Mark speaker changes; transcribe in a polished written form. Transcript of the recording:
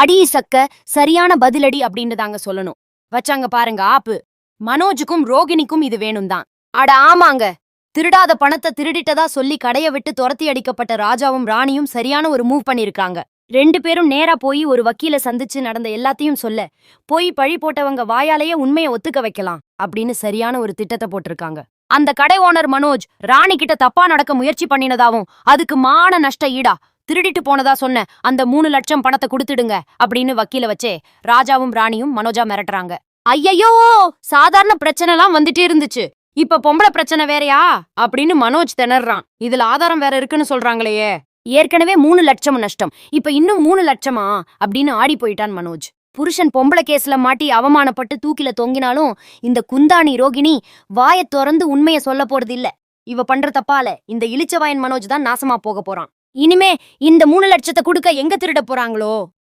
Speaker 1: அடி சக்க சரியான பதிலடி அப்படின்னு தாங்க சொல்லணும். வச்சாங்க பாருங்க ஆப்பு. மனோஜுக்கும் ரோகிணிக்கும் இது வேணும் தான். அட ஆமாங்க. திருடாத பணத்தை திருடிட்டதா சொல்லி கடைய விட்டு துரத்தி அடிக்கப்பட்ட ராஜாவும் ராணியும் சரியான ஒரு மூவ் பண்ணிருக்காங்க. 2 பேரும் நேரா போய் ஒரு வக்கீல சந்திச்சு நடந்த எல்லாத்தையும் சொல்ல, போய் பழி போட்டவங்க வாயாலேயே உண்மையை ஒத்துக்க வைக்கலாம் அப்படின்னு சரியான ஒரு திட்டத்தை போட்டிருக்காங்க. அந்த கடை ஓனர் மனோஜ் ராணி கிட்ட தப்பா நடக்க முயற்சி பண்ணினதாவும், அதுக்கு மான நஷ்ட ஈடா திருடிட்டு போனதா சொன்ன அந்த 3 லட்சம் பணத்தை கொடுத்துடுங்க அப்படின்னு வக்கீல வச்சே ராஜாவும் ராணியும் மனோஜா மிரட்டுறாங்க. ஐயையோ, சாதாரண பிரச்சனைலாம் வந்துட்டே இருந்துச்சு, இப்ப பொம்பளை பிரச்சனை வேறயா அப்படின்னு மனோஜ் திணறான். இதுல ஆதாரம் வேற இருக்குன்னு சொல்றாங்களே. ஏற்கனவே 3 லட்சம் நஷ்டம், இப்ப இன்னும் 3 லட்சமா அப்படின்னு ஆடி போயிட்டான் மனோஜ். புருஷன் பொம்பளை கேஸ்ல மாட்டி அவமானப்பட்டு தூக்கில தொங்கினாலும் இந்த குந்தாணி ரோகிணி வாய திறந்து உண்மைய சொல்ல போறது இல்ல. இவ பண்ற தப்பால இந்த இளிச்சவாயன் மனோஜ் தான் நாசமா போக போறான். இனிமே இந்த 3 லட்சத்தை கொடுக்க எங்க திருட போறாங்களோ.